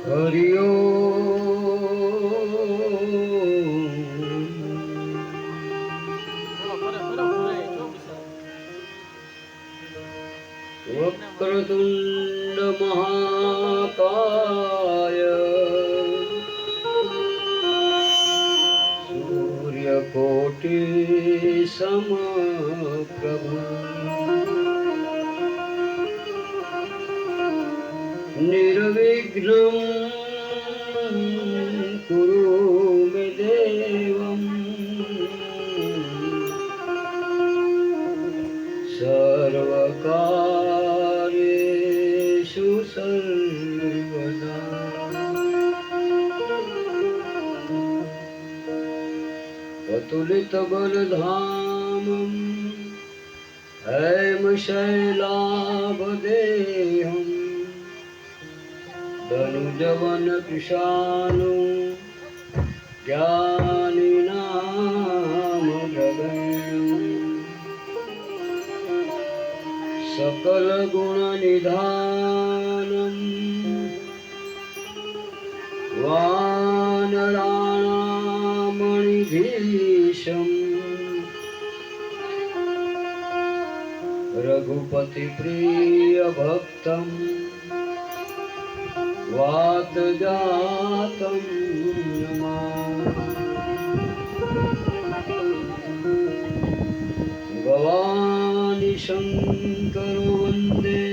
હરિ વક્રતુંડ મહાકાય સૂર્યકોટિ સમપ્રભ નિર્વિઘ્નં કુરુ મે દેવં સર્વકાર્યેષુ સર્વદા અતુલિત બલધામં હેમશૈલાભદેહં ધનુજવન કૃશાનુ જ્ઞાનિનામગ્રગણ્યં સકલ ગુણ નિધાનં વાનરાણામણિધીશં રઘુપતિ પ્રિય ભક્તં વાતજાતં નમામિ ભવાની શંકરો વંદે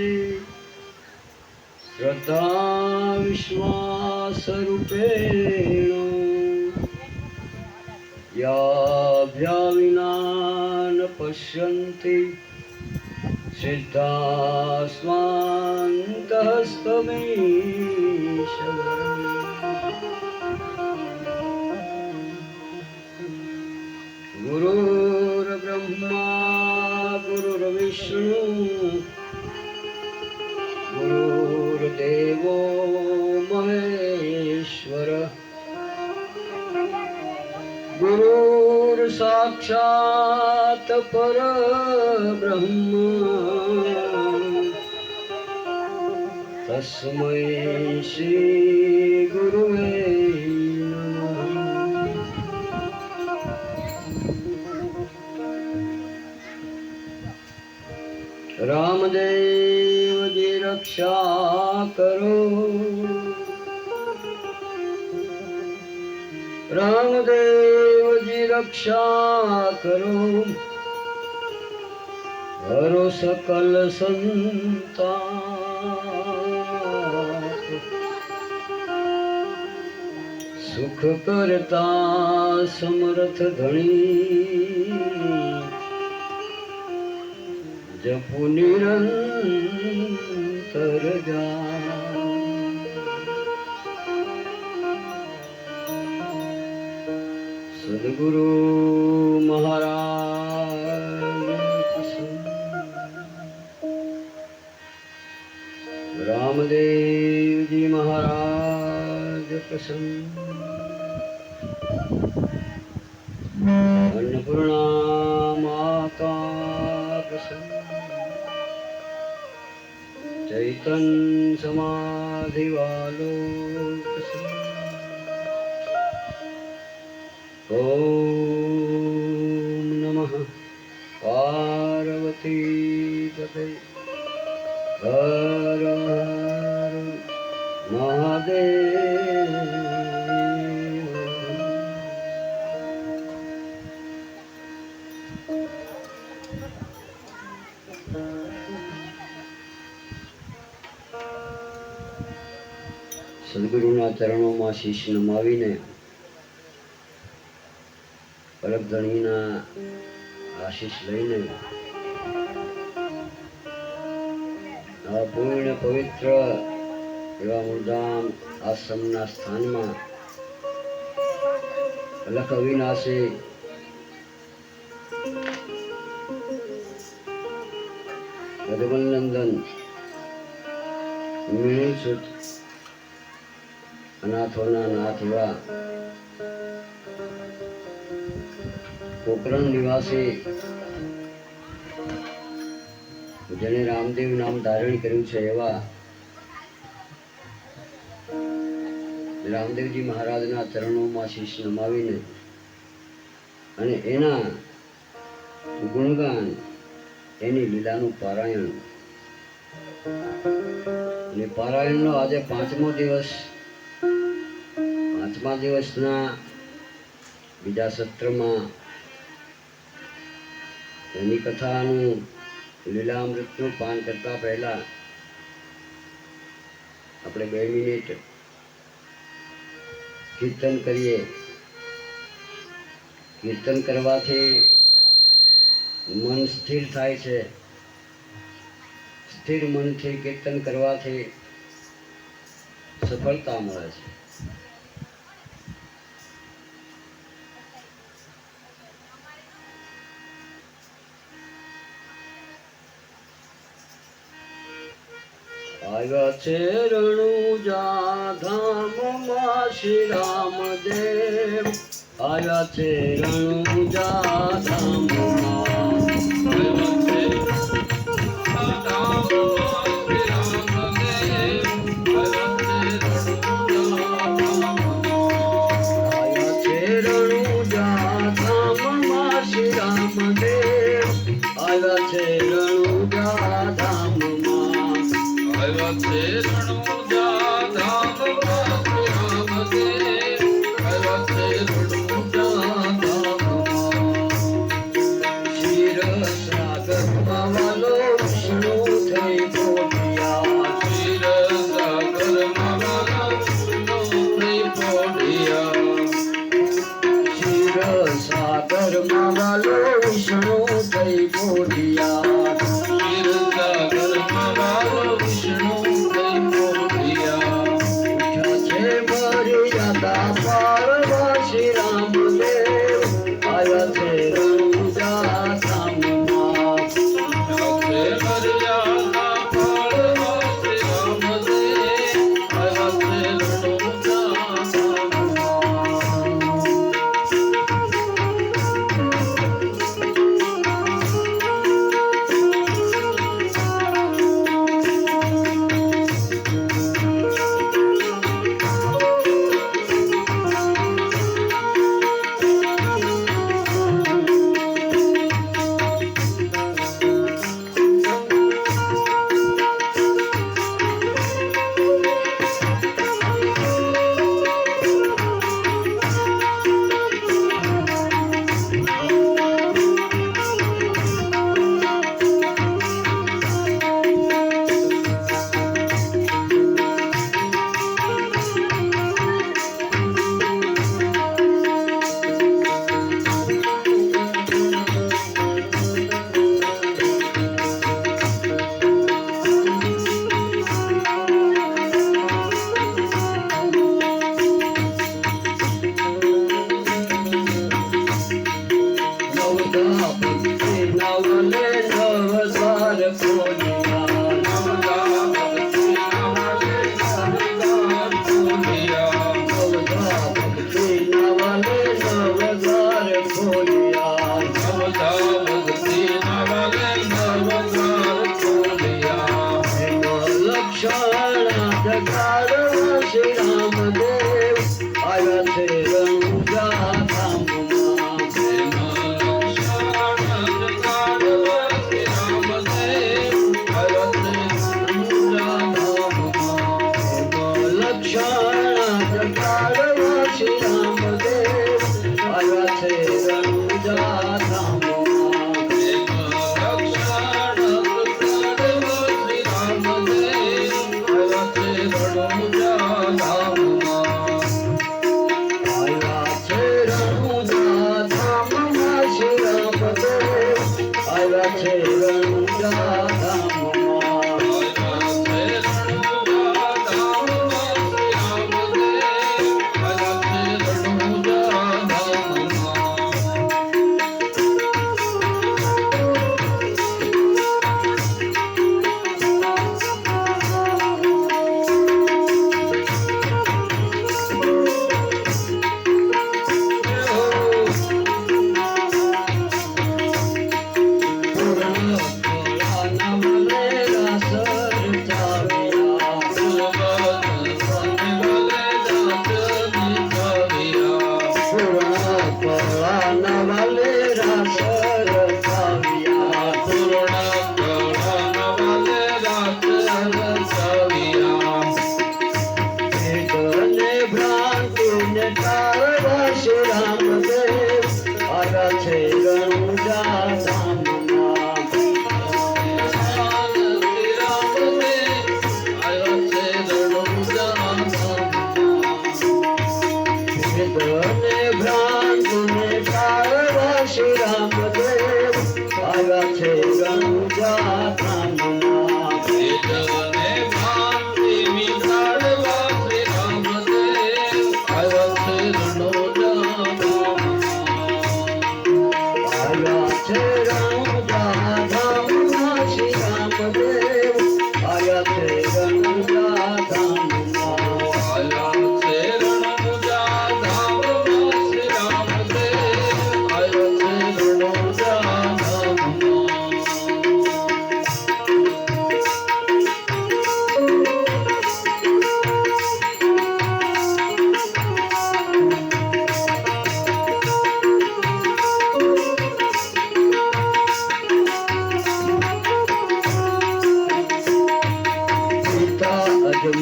શ્રદ્ધા વિશ્વાસરૂપેણ યાભ્યા વિના ન પશ્યન્તિ સિદ્ધાસ્માन्तઃસ્તમેષ ગુરુર્બ્રહ્મા ગુરુર્વિષ્ણુ ગુરુર્દેવો મહેશ્વર ગુરુર સાક્ષાત પરબ્રહ્મ તસ્મૈ શ્રી ગુરુવે નમઃ. રામદેવજી રક્ષા કરો, રામદેવજી રક્ષા કરો, હરો સકલ સંતાપ, સુખ કરતા સમર્થ ધણી, જપુ નિરંતર જા. સદગુરુ મહારાજ, રામદેવજી મહારાજ પ્રસન્ન, અન્નપૂર્ણા માતા પ્રસન્ન, ચૈતન સમાધિવાલો પ્રસન્ન. ઓમ નમઃ પાર્વતી પતે, હર હર મહાદેવ. સદગુરુના ચરણોમાં શીશ નમાવીને પરબ ધણીના આશીષ લઈને આ પૂર્ણ પવિત્ર એવા મૂળધામ આશ્રમના સ્થાનમાં અલખ અવિનાશી રઘુનંદન મિણીસુત અનાથોના નાથ એવા પોકરણ નિવાસી જેણે રામદેવ નામ ધારણ કર્યું છે એવા રામદેવજી મહારાજના ચરણોમાં શીશ નમાવીને અને એના ગુણગાન, એની લીલાનું પારાયણ. અને પારાયણનો આજે 5મો દિવસ. 5મા દિવસના બીજા સત્રમાં એની કથાનું લીલામૃતનું પાન કરતા પહેલા આપણે 2 મિનિટ કીર્તન કરીએ. કીર્તન કરવાથી મન સ્થિર થાય છે. સ્થિર મનથી કીર્તન કરવાથી સફળતા મળે છે. આવ્યા છે રણુજા ધામમાં શ્રી રામદેવ. આવ્યા છે રણુજા ધામમાં. આવ્યા છે રણુજા ધામમાં શ્રી રામદેવ. આવ્યા છે રણુજા ધામમાં. આવ્યા છે રણુજા ધામમાં શ્રી રામદેવ. આવ્યા છે રણુજા ધામમાં. ક્ષીર સાગરમાં વાલો વિષ્ણુ થઈ પોઢિયા. ક્ષીર સાગરમાં વાલો વિષ્ણુ થઈ પોઢિયા. ક્ષીર સાગરમાં વાલો વિષ્ણુ થઈ પોઢિયા. ક્ષીર સાગરમાં વાલો વિષ્ણુ થઈ પોઢિયા. ઉઠ્યા છે મર્યાદા પારવા શ્રી રામદેવ. આવ્યા છે રણુજા ધામમાં. છે મર્યાદા પાળવા શ્રી રામદેવ. આવ્યા છે રણુજા ધામમાં. શ્રી રામદેવ. આવ્યા છે રણુજા ધામમાં. લક્ષણ જગાડવા શ્રી રામદેવ. આવ્યા છે રણુજા ધામમાં. આવ્યા છે રણુજા ધામમાં શ્રી રામદેવ. આવ્યા છે રણુજા ધામમાં.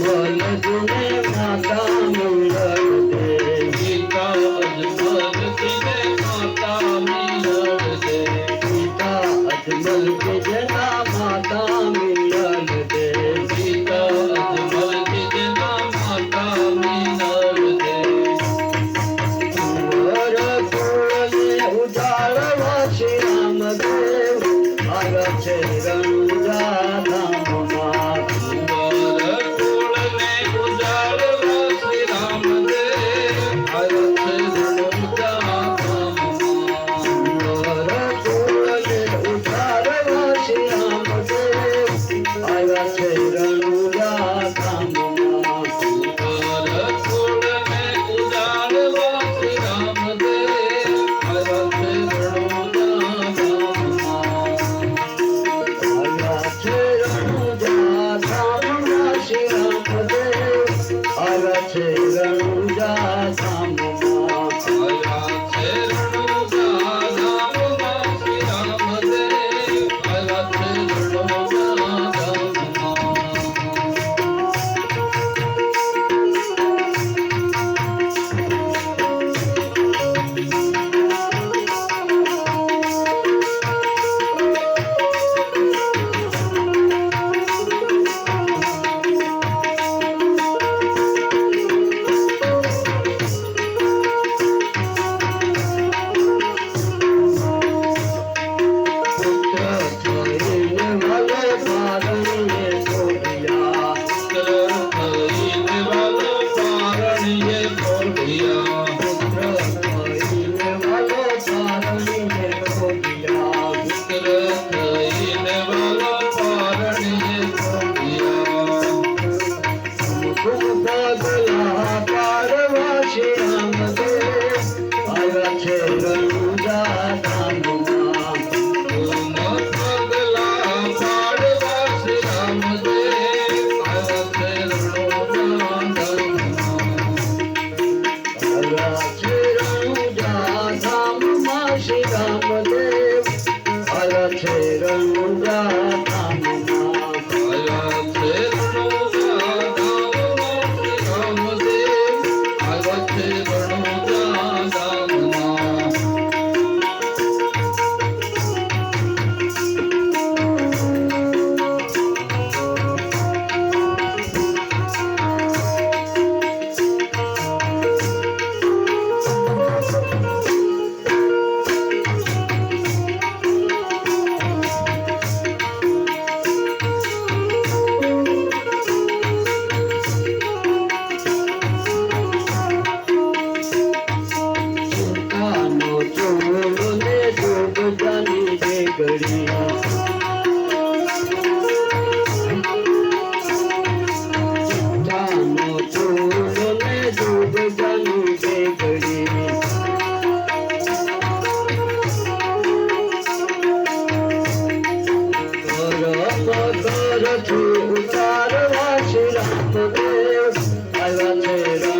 અજમલ તુને માતા મિલન દે પિતા અજમલ તિને માતા મિલન દે પિતા અજમલ કે જેના માતા મિલન દે પિતા અજમલ તિના માતા મિલન દે કુંવર કુળને ઉજાળવા શ્રી રામદેવ આવ્યા છે રણુજા ધામમાં કુંવર કુળને ઉજાળવા શ્રી રામદેવ આવ્યા છે રણુજા ધામમાં કુંવર કુળને ઉજાળવા શ્રી રામદેવ આવ્યા છે રણુજા ધામમાં કુંવર કુળને ઉજાળવા શ્રી રામદેવ આવ્યા છે રણુજા ધામમાં આવ્યા છે રણુજા ધામમાં શ્રી રામદેવ આવ્યા છે રણુજા ધામમાં શ્રી રામદેવ આવ્યા છે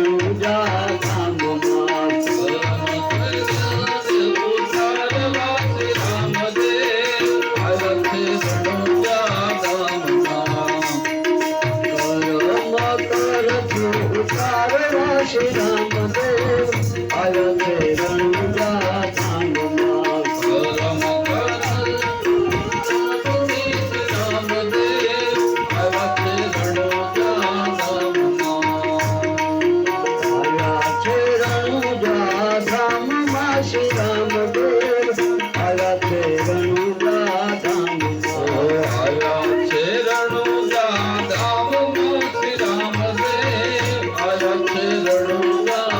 રણુજા ધામમાં કરમ કર શ્રી રામદેવ આવ્યા છે રણુજા ધામમાં આવ્યા છે રણુજા ધામમાં શ્રી રામદેવ આવ્યા છે રણુજા ધામમાં આવ્યા છે રણુજા ધામમાં શ્રી રામદેવ આવ્યા છે રણુજા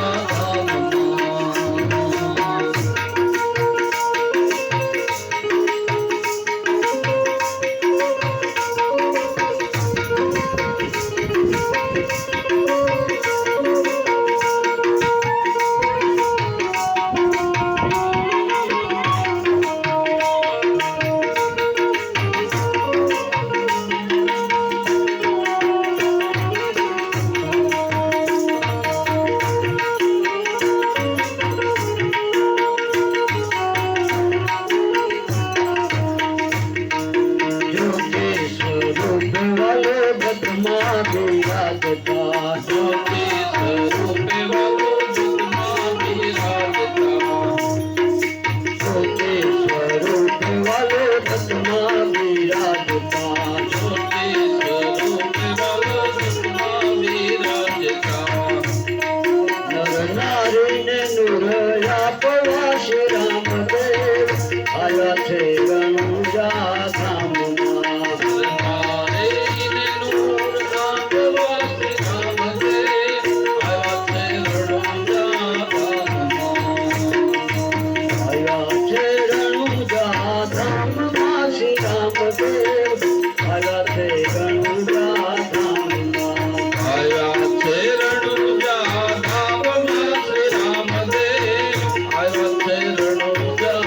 જ્યોતિ સ્વરૂપે વાલો દુઃખમાં બિરાજતા જ્યોતિ સ્વરૂપે વાલો રથમાં બિરાજતા જ્યોતિ સ્વરૂપે વાલો દુઃખમાં બિરાજતા નર નારીને નૂર આપવા શ્રી રામદેવ આયા છે રણુજા ધામમાં નારીને નૂર આપવા શ્રી રામદેવ આયા છે રણુજા ધામમાં આયા છે રણુજા ધામમાં શ્રી રામદેવ આયા છે રણુજા ધામમાં આયા છે રણુજા ધામમાં શ્રી રામદેવ આયા છે રણુજા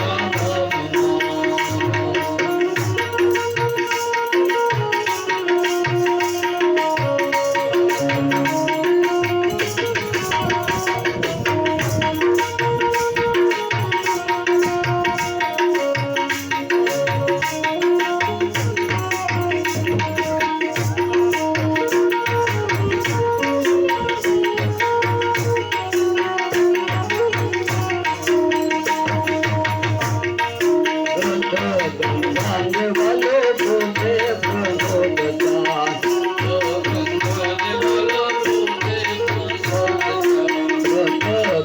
ગંગાને વાલો પોતે પ્રમોદતા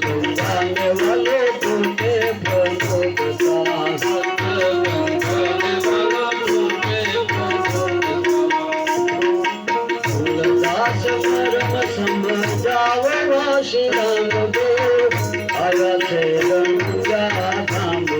ગંગાને વાલો પોતે પ્રમોદતા ફૂલદાસ પરમ સમજાવવા શ્રી રામદેવ આયા છે રણુજા ધામમાં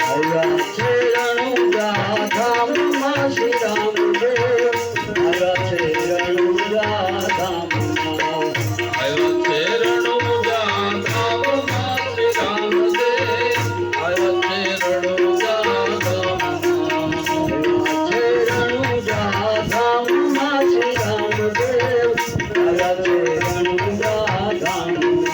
આયા છે રણુજા ધામમાં શ્રી રામદેવ આયા છે રણુજા ધામમાં છે રણુજા ધામમાં શ્રી રામદેવ આયા છે રણુજા ધામમાં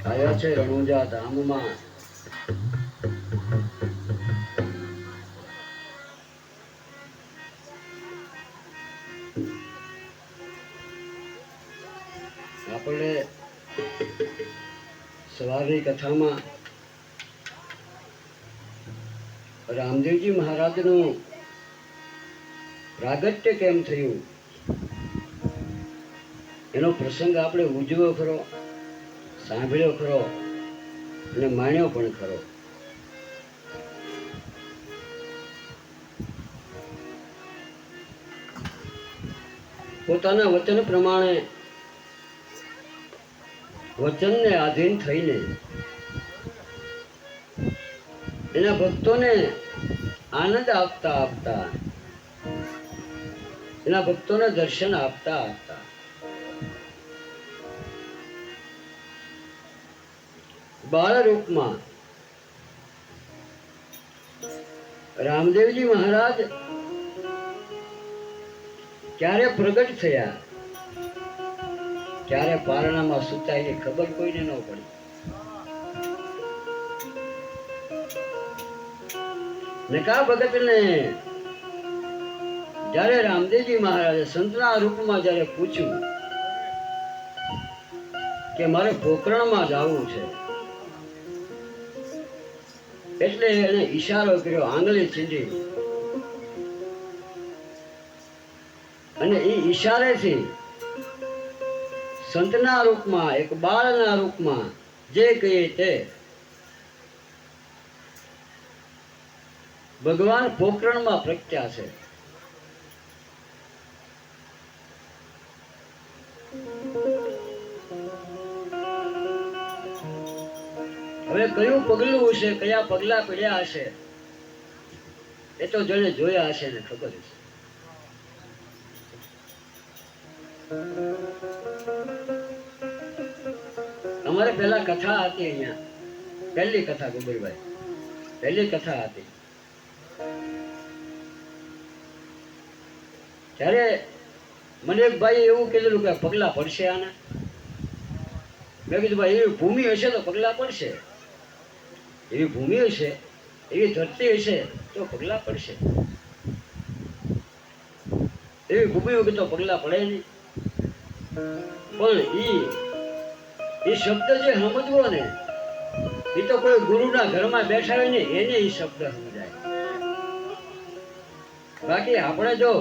આયા છે રણુજા ધામમાં આપણે સવારની કથામાં રામદેવજી મહારાજનું પ્રાગટ્ય કેમ થયું એનો પ્રસંગ આપણે ઉજવ્યો ખરો, સાંભળ્યો ખરો અને માણ્યો પણ ખરો. પોતાના વચન પ્રમાણે વચનને આધીન થઈને એના ભક્તોને આનંદ આપતા આપતા એના ભક્તોને દર્શન આપતા આપતા બાળ રૂપમાં રામદેવજી મહારાજ ક્યારે પ્રગટ થયા, ક્યારે પારણામાં સુતા એની ખબર કોઈને ન પડી. નકા ભગતને જ્યારે રામદેવજી મહારાજે સંતના રૂપમાં જ્યારે પૂછ્યું કે મારે પોકરણમાં જવું છે, એટલે એને ઈશારો કર્યો, આંગળી ચીંધી, અને એ ઈશારેથી સંતના રૂપમાં એક બાળના રૂપમાં જે કહીએ તે ભગવાન પોકરણમાં પ્રગટ્યા છે. હવે કયું પગલું હશે, કયા પગલા પડ્યા હશે, એ તો જેને જોયા હશે ને ખબર હશે. અમારે પેલા કથા હતી અહીંયા, પહેલી કથા ગોબરભાઈ, પહેલી કથા હતી ત્યારે મને એક ભાઈ એવું કીધેલું કે પગલા પડશે આના. મેં કીધું ભાઈ એવી ભૂમિ હશે તો પગલા પડશે, એવી ભૂમિ હશે, એવી ધરતી હશે તો પગલા પડશે, એવી ભૂમિ વગર તો પગલા પડે નહીં. પણ એ શબ્દ જે સમજવો ને, એ તો કોઈ ગુરુના ઘરમાં બેઠા હોય ને એને એ શબ્દ સમજાય. બાકી આપણે જો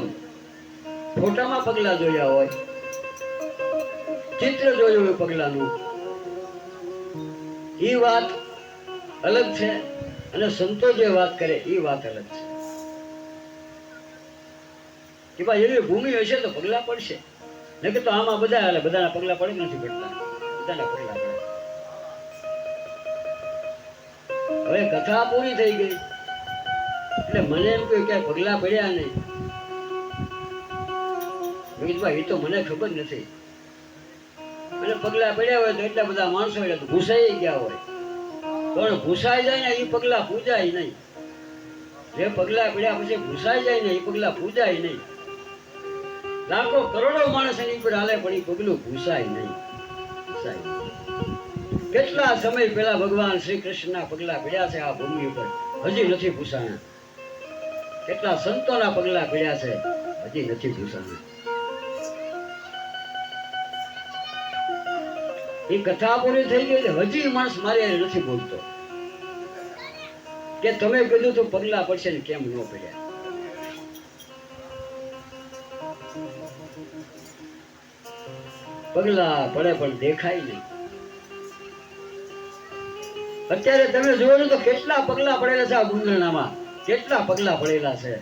ફોટામાં પગલા જોયા હોય, ચિત્ર જોયું હોય પગલાનું, એ વાત અલગ છે, અને સંતો જે વાત કરે એ વાત અલગ છે. કે ભાઈ એવી ભૂમિ હશે તો પગલા પડશે, નકર તો આમાં બધાના પગલા પડે નથી પડતા, બધાના પગલા પડે. હવે કથા પૂરી થઈ ગઈ એટલે મને એમ કહ્યું કે પગલા પડ્યા નહીં. ભાઈ એ તો મને ખબર નથી, અને પગલા પડ્યા હોય તો એટલા બધા માણસો એટલે ભૂસાઈ ગયા હોય, પણ ભૂસાઈ જાય ને એ પગલા પૂજાય નહીં. જે પગલા પડ્યા પછી ભૂસાઈ જાય ને એ પગલા પૂજાય નહીં. લાખો કરોડો માણસ એની ઉપર હાલે પણ એ પગલું ભૂસાય નહીં. કેટલા સમય પહેલા ભગવાન શ્રી કૃષ્ણના પગલા પડ્યા છે આ ભૂમિ ઉપર, હજી નથી ભૂસાણા. કેટલા સંતોના પગલા પડ્યા છે, હજી નથી ભૂસાણા. એ કથા પૂરી થઈ ગઈ હજી માણસ મારે નથી બોલતો કે તમે કીધું તો પગલા પડશે ને કેમ ન પડ્યા. પગલા પડે પણ દેખાય નહીં. અત્યારે તમે જોવો ને તો કેટલા પગલા પડેલા છે આ ગુંદરણામાં, કેટલા પગલા પડેલા છે,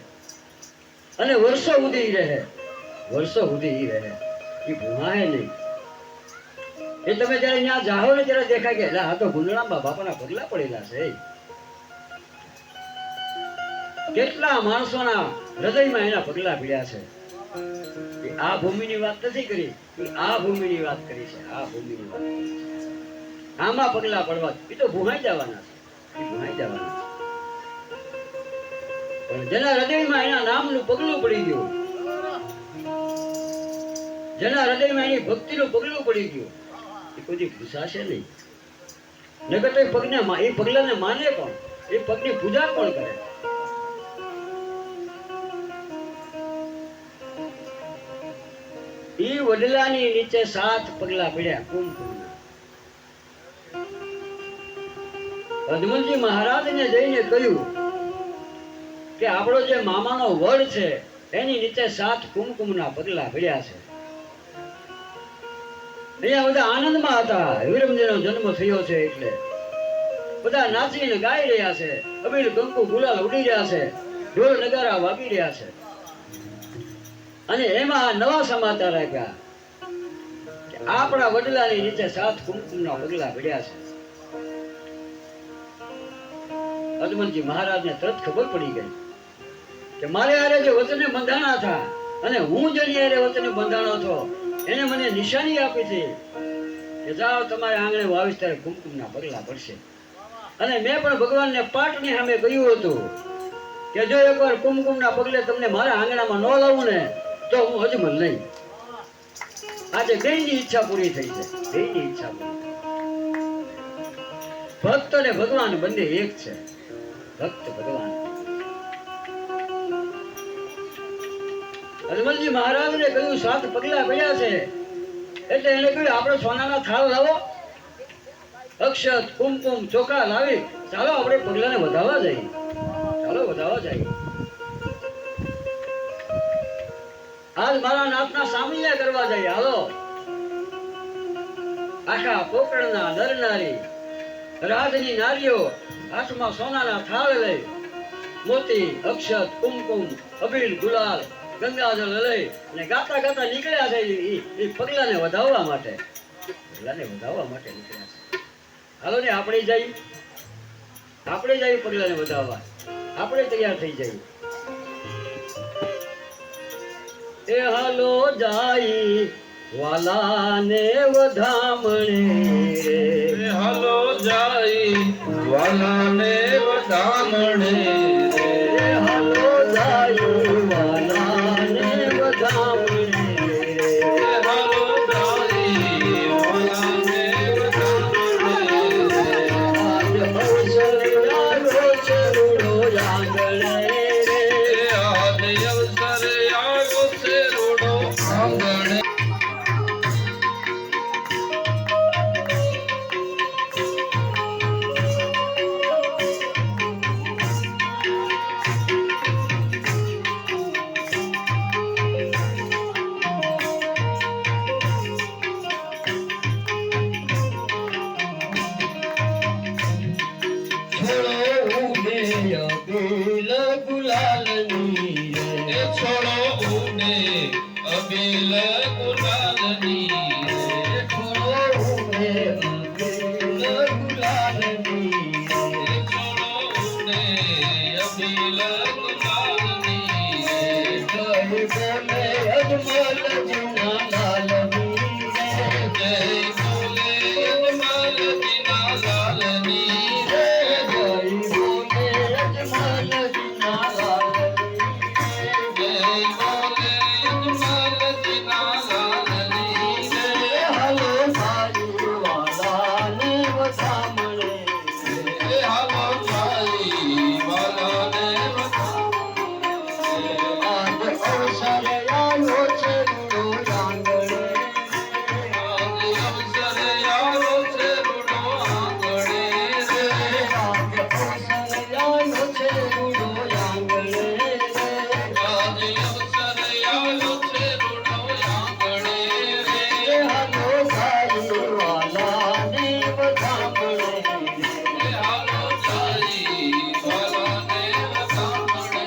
અને વર્ષો સુધી રહે, વર્ષો સુધી રહે, એ ભૂમાય નહીં. એ તમે જયારે ત્યાં જાઓ ને ત્યારે દેખાય કે આ તો ગુંદરણામાં બાપાના પગલા પડેલા છે. કેટલા માણસોના હૃદયમાં એના પગલા પીડ્યા છે. આ ભૂમિની વાત નથી કરી, આ ભૂમિની વાત કરી છે. આ ભૂમિની વાત કરી છે. આમાં પગલા પડવા એ તો ભૂમાઈ જવાના છે, એ ભૂમાઈ જવાના છે. પણ જેના હૃદયમાં એના નામનું પગલું પડી ગયું, જેના હૃદયમાં એની ભક્તિનું પગલું પડી ગયું, એ કોઈ ભૂસાશે નહીં. નકર તો એ પગલાને માને પણ, એ પગની પૂજા પણ કરે. એ વડલાની નીચે 7 પગલા પડ્યા કુમકુમના. અદમલજી મહારાજને જઈને કહ્યું કે આપણો જે મામાનો વડ છે એની નીચે 7 કુમકુમના પગલા પડ્યા છે. અહીંયા બધા આનંદમાં હતા, વિરમજીનો જન્મ થયો છે એટલે બધા નાચીને ગાઈ રહ્યા છે, અબીલ કંકુ ગુલાલ ઉડી રહ્યા છે, ઢોલ નગારા વાગી રહ્યા છે. અને એમાં નવા સમાચાર આપ્યા કે આપણા વડલાની નીચે 7 કુમકુમના પગલા પડ્યા છે. અદમલજી મહારાજને તરત ખબર પડી ગઈ કે મારે હારે જે વચને બંધાણા હતા અને હું જેની હારે વચને બંધાણો હતો એને મને નિશાની આપી હતી કે જાઓ તમારે આંગણે વાવીસ ત્યારે કુમકુમના પગલા પડશે. અને મેં પણ ભગવાનને પાટની સામે કહ્યું હતું કે જો એકવાર કુમકુમના પગલે તમને મારા આંગણામાં ન લાવું ને તો હું અજમલ નહીં. આજે બેયની ઈચ્છા પૂરી થઈ છે, બેયની ઈચ્છા પૂરી. ભક્ત અને ભગવાન બંને એક છે, ભક્ત ભગવાન. અજમલજી મહારાજને કહ્યું 7 પગલા પડ્યા છે એટલે એને કહ્યું આપણે સોનાના થાળ લાવો, અક્ષત કુમકુમ ચોખા લાવી ચાલો આપણે પગલાને વધાવવા જઈએ, ચાલો વધાવવા જઈએ. આજ મારા નાથના સામૈયા કરવા જઈએ, હાલો. આખા પોકળના નરનારી રાજની નારીઓ હાથમાં સોનાના થાળ લઈ મોતી અક્ષત કુમકુમ અબીલ ગુલાલ ગંગાજળ લઈ અને ગાતા ગાતા નીકળ્યા છે એ પગલાને વધાવવા માટે, પગલાને વધાવવા માટે નીકળ્યા છે. હાલો ને આપણે જઈએ પગલાને વધાવવા, આપણે તૈયાર થઈ જઈએ. એ હાલો જાય વાલાને વધામણે રે હાલો જાય વાલાને વધામણે રે હાલો જાય વાલાને વધામણે રે હાલો જાય વાલાને વધામણે આજ અવસર આવ્યો છે રૂડો આંગણે રે આજ અવસર આવ્યો છે રૂડો આંગણે છોડો ઉડે અબીલ ગુલાલની રે છોડો ઉડે અબીલ ગુલાલની છોડો ઉડે અબીલ ગુલાલની રે છોડો ઉડે અબીલ ગુલાલની જય બોલે અજમલ જીના લાલની રે જય બોલે અજમલ જીના લાલની જય બોલે અજમલ જીના લાલની જય બોલે અજમલ જીના લાલની હાલો ભાઈ વાલાને વધામણે હાલો ભાઈ વાલાને આજ અવસર આવ્યો છે રૂડો આંગણે અવસર આવ્યો છે રૂડો આંગણે આજ અવસર આવ્યો છે રૂડો આંગણે આજ અવસર આવ્યો છે રૂડો આંગણે હાલો ભાઈ વાલાને વધામણે હાલો જાય વાલાને વધામણે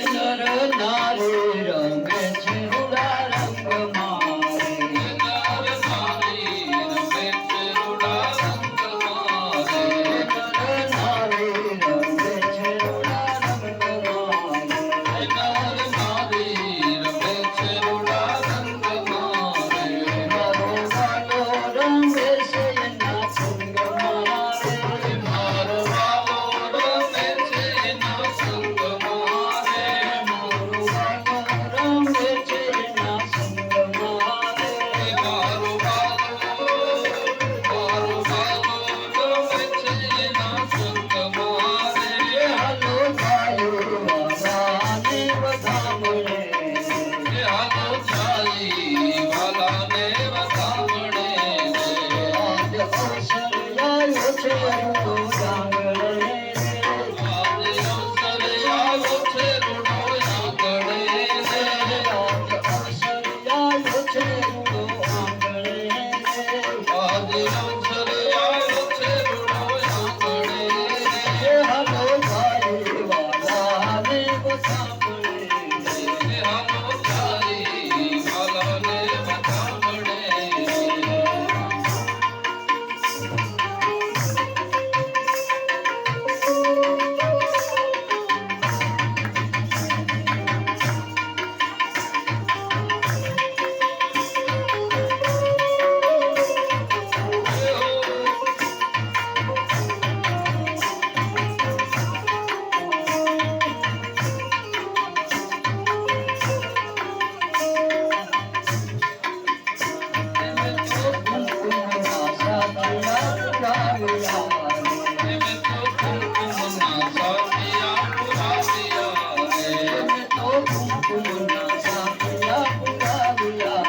નર નારી રમે છે રૂડા રંગ મારે નાર નારી રમે છે રૂડા રંગ મારે નર નારી રમે છે રૂડા રંગ મારે નાર નારી રમે છે રૂડા રંગ મારે મારો વાલો રમે છે એના સંગ મારે મારો વાલો રમે છે એના સંગ મારે મારો વાલો રમે છે એના સંગ મારે મારો વાલો રમે છે એના સંગ મારે હાલો ભાઈ વાલાને વધામણે હાલો જાય વાલાને વધામણે આજ અવસર આવ્યો છે રૂડો આંગણે આજ અવસર આવ્યો છે રૂડો આંગણે આજ અવસર આવ્યો છે રૂડો આંગણે આજ અવસર આવ્યો છે રૂડો આંગણે હાલો ભાઈ વાલાને વધામણે હાલો જાય વાલાને વધામણે કુમના સાપિયા પુરાવ્યા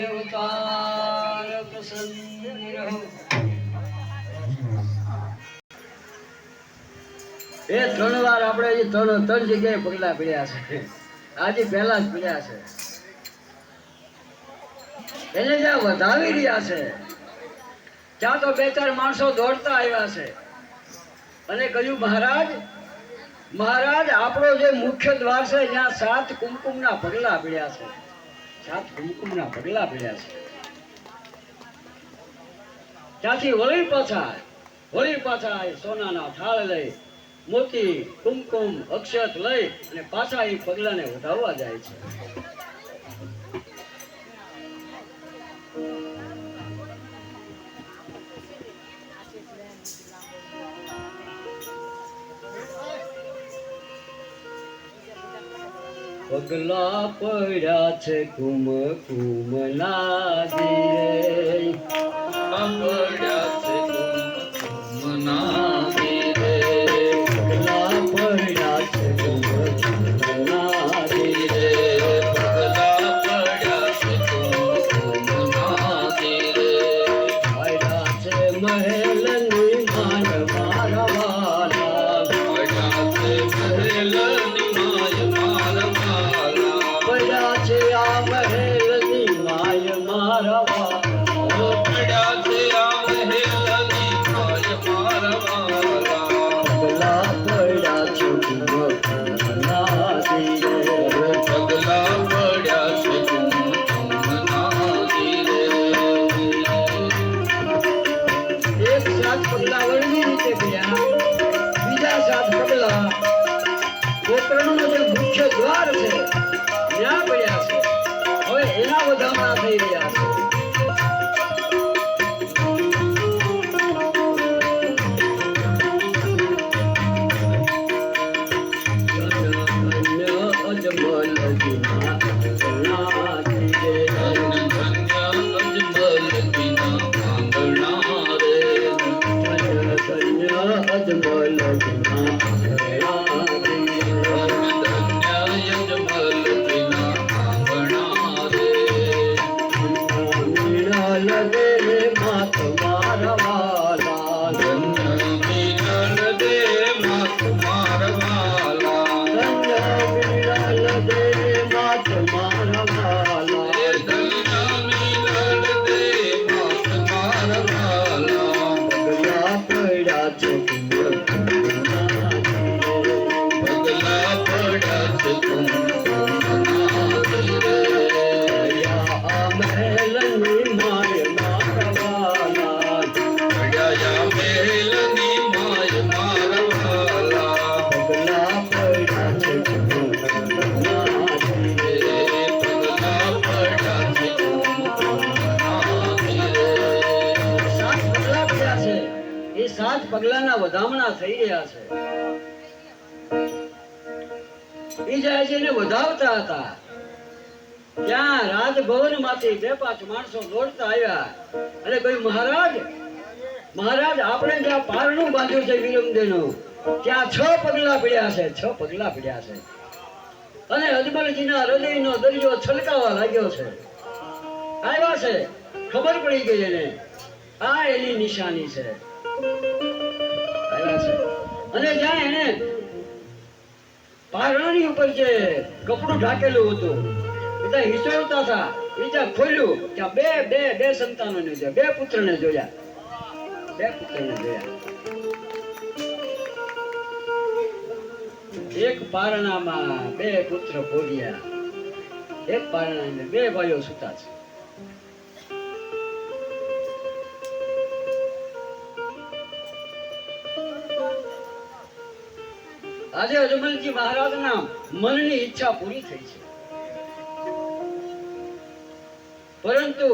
અવતાર પ્રસન્ન રહો. એ 3 વાર આપણે હજી ત્રણ જગ્યાએ પગલા પડ્યા છે. આજે પહેલા જ પડ્યા છે. એને જ્યાં વધાવી રહ્યા છે ત્યાં તો 2-4 માણસો દોડતા આવ્યા છે અને કહ્યું, મહારાજ આપણો જે મુખ્ય દ્વાર છે ત્યાં 7 કુમકુમના પગલા પડ્યા છે. 7 કુમકુમના પગલા પડ્યા છે. ત્યાંથી વળી પાછા સોનાના થાળ લઈ, મોતી, કુમકુમ, અક્ષત લઈ અને પાછા એ પગલાને વધાવવા જાય છે. પગલા પડ્યા છે કુમકુમના ધીરે, પડ્યા છે કુમકુમના ધીરે. પગલા પડ્યા છે કુમકુમના ધીરે. પગલા પડ્યા છે કુમકુમના ધીરે. પડ્યા છે મહેલની માન મારા વાલા, પડ્યા છે મહેલની માય મારા વાલા. પડ્યા છે આ મહેલની માય મારા વાલા. પડ્યા છે આ મહેલની માય મારા વાલા. પગલા પડ્યા છે કુમકુમના ધીરે. પગલા પડ્યા છે કુમકુમના ધીરે. એક 7 પગલા વળવી રીતે ગયા, બીજા 7 પગલા ગોકર્ણનો જે મુખ્ય દ્વાર છે ત્યાં પડ્યા છે. હવે એના વધામણા થઈ રહ્યા છે. પગલાના વધામણા થઈ રહ્યા છે. એ જાય છે એને વધાવતા હતા ત્યાં રાજભવન માંથી 2-5 માણસો દોડતા આવ્યા અને કહ્યું, મહારાજ આપણે જ્યાં પારણું બાંધ્યું છે વિરમદેનું ત્યાં 6 પગલા પડ્યા છે. 6 પગલા પડ્યા છે અને અજમલજીના હૃદયનો દરિયો છલકાવા લાગ્યો છે. આવ્યા છે, ખબર પડી ગઈ એને, આ એની નિશાની છે. અને જ્યાં એને પારણાની ઉપર જે કપડું ઢાકેલું હતું બધા હિસોડતા હતા, એ જ્યાં ખોલ્યું ત્યાં બે સંતાનોને જોયા, 2 પુત્રને જોયા. એક પારણામાં 2 પુત્ર ભોગ્યા, એક પારણામાં 2 ભાઈઓ સૂતા છે. આજે અજમલજી મહારાજના મનની ઈચ્છા પૂરી થઈ છે, પરંતુ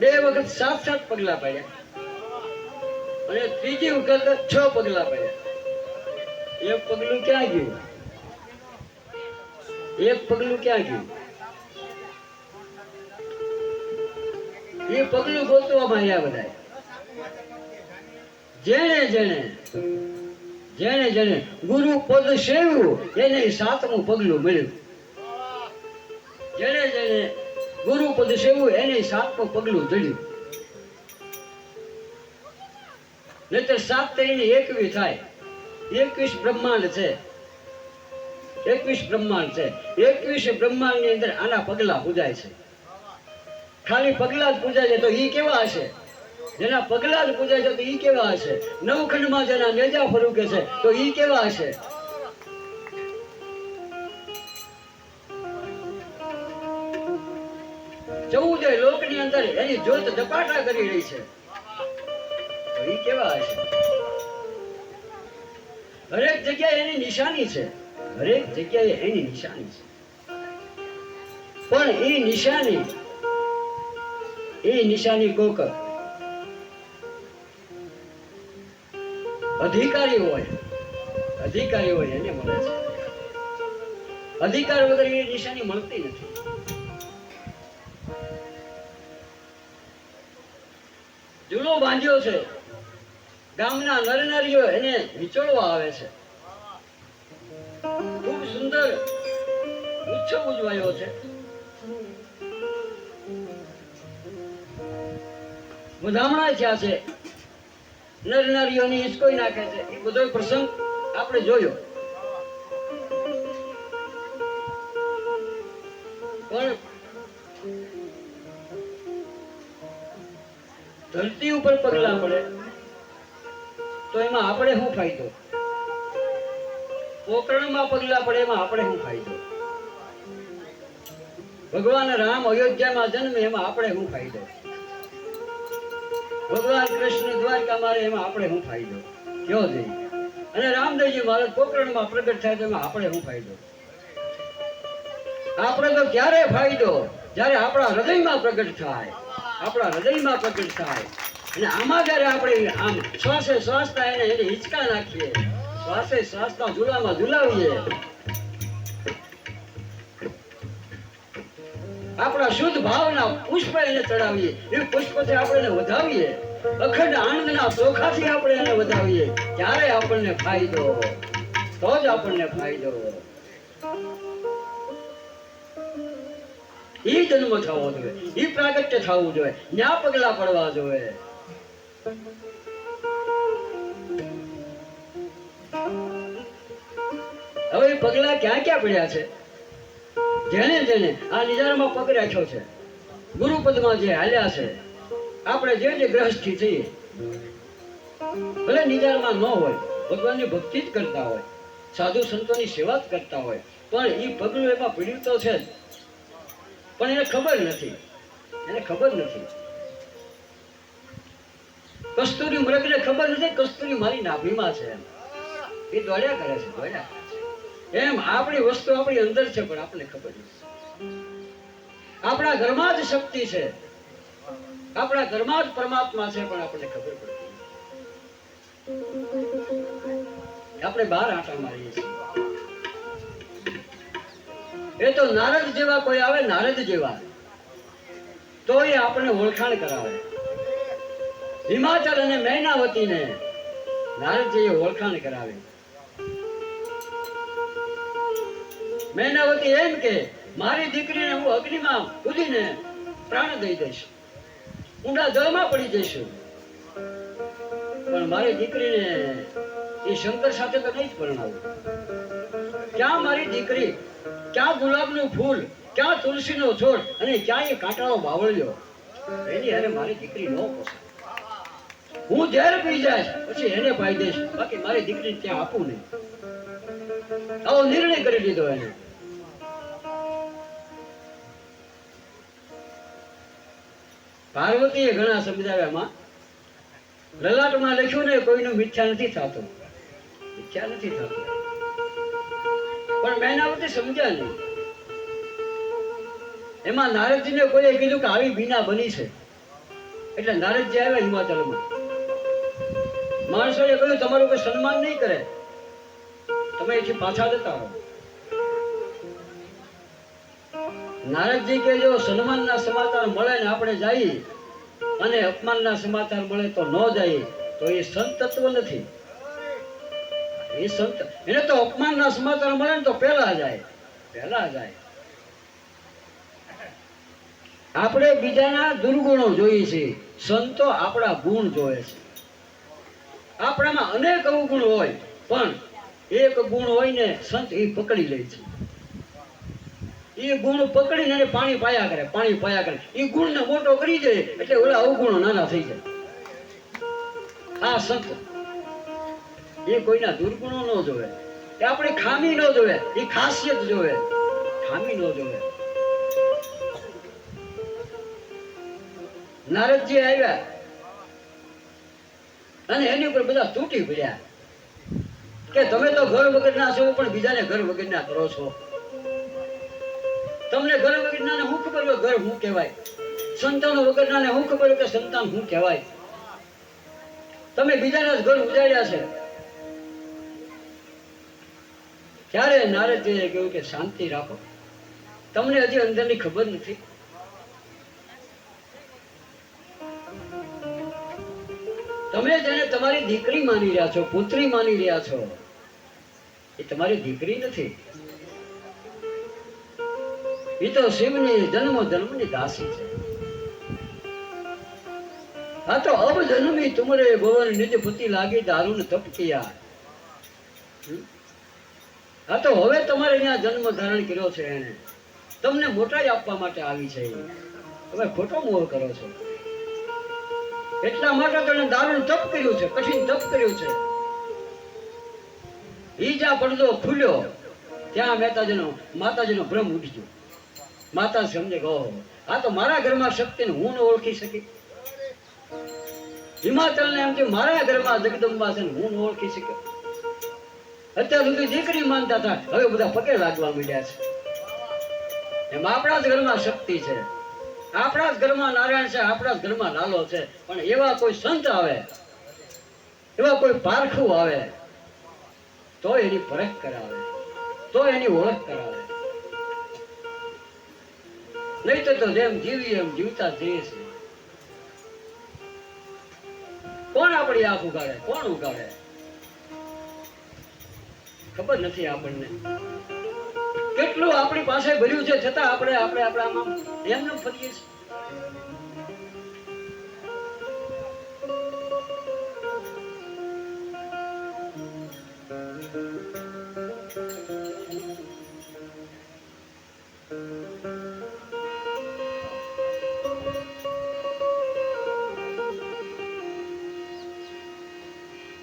2 વખત 7 પગલા પડ્યા અને ત્રીજી વખત 6 પગલા પડ્યા. એક પગલું ક્યાં ગયું? એ પગલું ગોતવામાં આવ્યા બધા. જેને ગુરુ પદ સેવ્યું એને 7મું પગલું મળ્યું. જેને જેને ગુરુપદ સેવું એને 7મું પગલું જડ્યું. નહીતર 7 તેની 21 થાય. 21 બ્રહ્માંડ છે. 21 બ્રહ્માંડ છે. 21 બ્રહ્માંડ ની અંદર આના પગલા પૂજાય છે. ખાલી પગલા જ પૂજાય છે તો ઈ કેવા હશે? જેના પગલા જ પૂજાય છે તો ઈ કેવા હશે? નવખંડમાં જેના નેજા ફરૂકે છે તો ઈ કેવા હશે? ચૌદે લોકની અંદર એની જ્યોત ધપાટા કરી રહી છે તો ઈ કેવા હશે? હરેક જગ્યાએ એની નિશાની છે. હરેક જગ્યાએ એની નિશાની છે. પણ એ નિશાની કોક અધિકારી હોય એને મળે છે. અધિકાર વગર એ નિશાની મળતી નથી. જુલો બાંધ્યો છે, ગામના નરનારીઓ એને વિચોળવા આવે છે. ખૂબ સુંદર ઉત્સવ ઉજવાયો છે. વધામણા થયા છે, નરનારીઓની હિસકોઈ નાખે છે. એ બધો પ્રસંગ આપણે જોયો. પણ ધરતી ઉપર પગલા પડે તો એમાં આપણે શું ફાયદો? પોકરણમાં પગલા પડે એમાં આપણે શું ફાયદો? ભગવાન રામ અયોધ્યામાં જન્મે એમાં આપણે શું ફાયદો? ભગવાન કૃષ્ણ દ્વારકામાં રહે એમાં આપણે શું ફાયદો? કયો જઈ? અને રામદેવજી મહારાજ પોકરણમાં પ્રગટ થાય તો એમાં આપણે શું ફાયદો? આપણે તો ક્યારે ફાયદો? જ્યારે આપણા હૃદયમાં પ્રગટ થાય. આપણા હૃદયમાં પ્રગટ થાય. અને આમાં જ્યારે આપણે આમ શ્વાસે શ્વાસના એને હિંચકા નાખીએ, શ્વાસે શ્વાસના ઝુલામાં ઝુલાવીએ, આપણા શુદ્ધ ભાવના પુષ્પ એને ચડાવીએ, એ પુષ્પથી આપણે એને વધાવીએ, અખંડ આનંદના ચોખાથી આપણે એને વધાવીએ, ત્યારે આપણને ફાયદો. તો જ આપણને ફાયદો. ઈ જન્મ થવો જોઈએ, ઈ પ્રાગટ્ય થવું જોઈએ, ન્યા પગલા પડવા જોઈએ. હવે એ પગલા ક્યાં ક્યાં પડ્યા છે? જેને જેને આ નિજારમાં પગ રાખ્યો છે, ગુરુપદમાં જે હાલ્યા છે, આપણે જે ગ્રહસ્થી છીએ, ભલે નિજારમાં ન હોય, ભગવાનની ભક્તિ જ કરતા હોય, સાધુ સંતોની સેવા જ કરતા હોય, પણ એ પગલું એમાં પડ્યું તો છે જ. પણ એને ખબર નથી. કસ્તુરી મૃગને ખબર નથી કસ્તુરી મારી નાભીમાં છે. એ દોડ્યા કરે છે. એમ આપણી વસ્તુ આપણી અંદર છે પણ આપણને ખબર નથી. આપણા ઘરમાં જ શક્તિ છે, આપણા ઘરમાં જ પરમાત્મા છે, પણ આપણને ખબર પડતી. આપણે બહાર આંટા મારીએ છીએ. એ તો નારદ જેવા કોઈ આવે, નારદ જેવા, તો એ આપણને ઓળખાણ કરાવે. હિમાચલ અને મૈનાવતીને નારદજીએ ઓળખાણ કરાવે. મૈનાવતી એમ કે મારી દીકરીને હું અગ્નિમાં કૂદીને પ્રાણ દઈ દઈશ, ઊંડા જળમાં પડી જઈશું, પણ મારી દીકરીને એ શંકર સાથે તો નહીં જ પરણાવું. ક્યાં મારી દીકરી, ક્યાં ગુલાબનું ફૂલ, ક્યાં તુલસીનો છોડ, અને ક્યાં એ કાંટાળો બાવળ્યો, એની હારે મારી દીકરી ન પોસાય. હું ઝેર પી જાય પછી એને પાઈ દઈશ, બાકી મારી દીકરીને ત્યાં આપું નહીં. આવો નિર્ણય કરી લીધો એને. પાર્વતીએ ઘણા સમજાવ્યામાં, લલાટમાં લખ્યું ને કોઈનું મિથ્યા નથી થતું, પણ મૈનાવતી સમજ્યા નહીં. એમાં નારદજીને કોઈએ કીધું કે આવી બીના બની છે, એટલે નારદજી આવ્યા હિમાચલમાં. માણસોએ કહ્યું તમારું કોઈ સન્માન નહીં કરે, તમે અહીંથી પાછા જતા રહો. નારદજી કે જો સન્માનના સમાચાર મળે ને આપણે જઈએ, અને અપમાનના સમાચાર મળે તો ન જઈએ, તો એ સંત તત્વ નથી. એ સંત, એને તો અપમાનના સમાચાર મળે ને તો પહેલા જાય. આપણે બીજાના દુર્ગુણો જોઈએ છે, સંતો આપણા ગુણ જોવે છે. આપણામાં અનેક અવગુણ હોય, પણ એક ગુણ હોય ને સંત એ પકડી લે છે. એ ગુણ પકડીને એને પાણી પાયા કરે. એ ગુણને મોટો કરી દે એટલે ઓલા અવગુણો નાના થઈ જાય. આ સંત એ કોઈના દુર્ગુણો ન જોવે, એ આપણે ખામી ન જોવે, એ ખાસિયત જોવે, ખામી ન જોવે. નારદજી આવ્યા અને એની ઉપર બધા તૂટી પડ્યા કે તમે તો ઘર વગરના છો, પણ બીજાને ઘર વગરના કરો છો. તમને ઘર વગરનાને શું ખબર હોય ઘર શું કહેવાય? સંતાનો વગરનાને શું ખબર હોય કે સંતાન શું કહેવાય? તમે બીજાના જ ઘર ઉજાડ્યા છે. ત્યારે નારદજીએ કહ્યું કે શાંતિ રાખો, તમને હજી અંદરની ખબર નથી. તમે જેને તમારી દીકરી માની રહ્યા છો, પુત્રી માની રહ્યા છો, એ તમારી દીકરી નથી. એ તો શિવની જન્મ જન્મની દાસી છે. આ તો અબ જન્મી તુમરે ભુવન નિજ પતિ લાગી દારૂન તપ કિયા. આ તો હવે તમારે અહીંયા જન્મ ધારણ કર્યો છે, એને તમને મોટાઈ આપવા માટે આવી છે. તમે ખોટો મોહ કરો છો. એટલા માટે તો એને દારૂણ તપ કર્યું છે, કઠિન તપ કર્યું છે. ઈ જ્યાં પડદો ખુલ્યો ત્યાં માતાજીનો ભ્રમ ઉઠી ગયો. માતા સમજે કે ઓહો, આ તો મારા ઘરમાં શક્તિને હું ન ઓળખી શકી. હિમાચલને એમ કે મારા ઘરમાં જગદંબા છે ને હું ન ઓળખી શક્યો. અત્યાર સુધી દીકરી માનતા હતા, હવે બધા પગે લાગવા માંડ્યા છે. એમ આપણા જ ઘરમાં શક્તિ છે, આપણા જ ઘરમાં નારાયણ છે, આપણા જ ઘરમાં લાલો છે. પણ એવા કોઈ સંત આવે, એવા કોઈ પારખું આવે તો એની પરખ કરાવે, તો એની ઓળખ કરાવે. નહીં તો જેમ જીવી એમ જીવતા જઈએ છે. કોણ આપણી આંખ ઉગાડે, કોણ ઉગાડે ખબર નથી આપણને. કેટલું આપણી પાસે ભર્યું છે, છતાં આપણે આમાં એમને ફરીએ છીએ.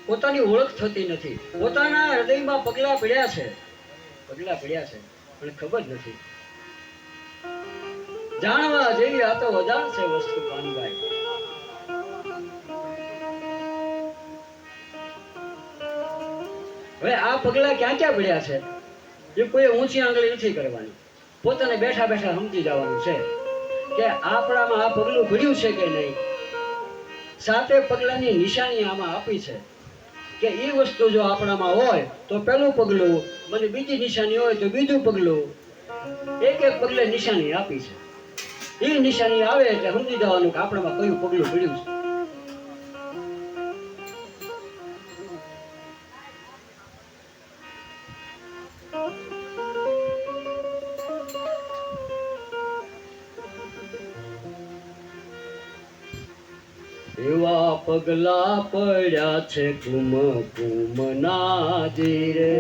પોતાની ઓળખ થતી નથી. પોતાના હૃદયમાં પગલા પડ્યા છે, પણ ખબર નથી. જાણવા જેવી આ તો અજાણ છે વસ્તુ પાનભાઈ. હવે આ પગલા ક્યાં ક્યાં પડ્યા છે એ કોઈ ઊંચી આંગળી નથી કરવાની. પોતાને બેઠા બેઠા સમજી જવાનું છે કે આપણામાં આ પગલું પડ્યું છે કે નહીં. 7 પગલાની નિશાની આમાં આપી છે કે એ વસ્તુ જો આપણામાં હોય તો પહેલું પગલું, મને બીજી નિશાની હોય તો બીજું પગલું. એક પગલે નિશાની આપી છે. એ નિશાની આવે એટલે સમજી જવાનું કે આપણામાં કયું પગલું પડ્યું છે. એવા પગલા પડ્યા છે કુમ કુમના જીરે.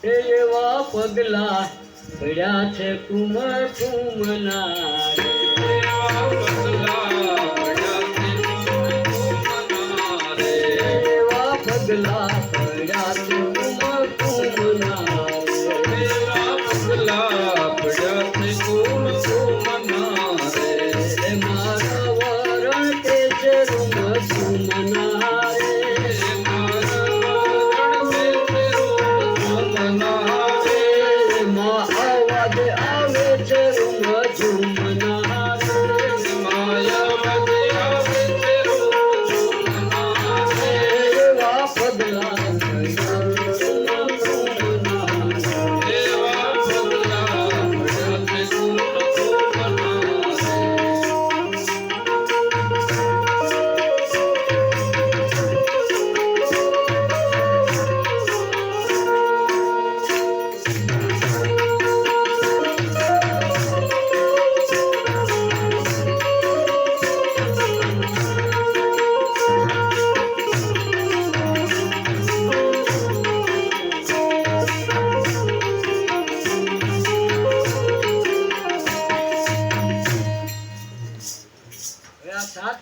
એવા પગલા પડ્યા છે કુમ કુમના પગલા પડ્યા છે કુમ કુમના રે. મારા વરણ કે છે રૂમ કુમના રે. માં અવાજ આવે છે રૂમ ઝુમના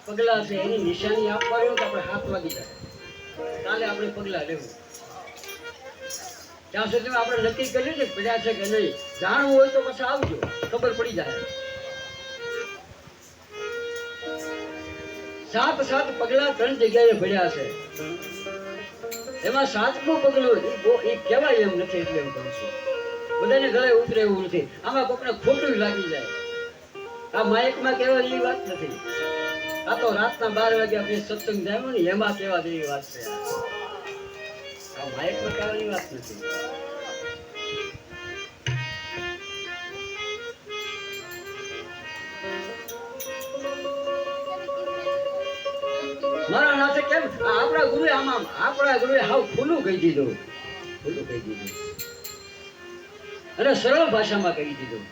પગલા છે એની નિશાની આપવાનું તો આપણે 7 વાગી જાય કાલે આપણે પગલા લેવું ત્યાં સુધી આપણે નક્કી કર્યું ને પડ્યા છે કે નહીં જાણવું હોય તો પછી આવજો ખબર પડી જાય 7 પગલા 3 જગ્યાએ પડ્યા છે એમાં 7મું પગલું એ કહેવાય એમ નથી એટલે હું કહું છું બધાને ગળે ઉતરે એવું નથી આમાં કોકને ખોટું લાગી જાય આ માઇકમાં કહેવાની વાત નથી આ તો રાતના 12 વાગે આપણે સત્સંગ જામ્યો ને એમાં કહેવા જેવી વાત છે આ માઇકમાં કહેવાની વાત નથી મારા નાથે કેમ આપણા ગુરુએ હાવ ખુલ્લું કહી દીધું અને સરળ ભાષામાં કહી દીધું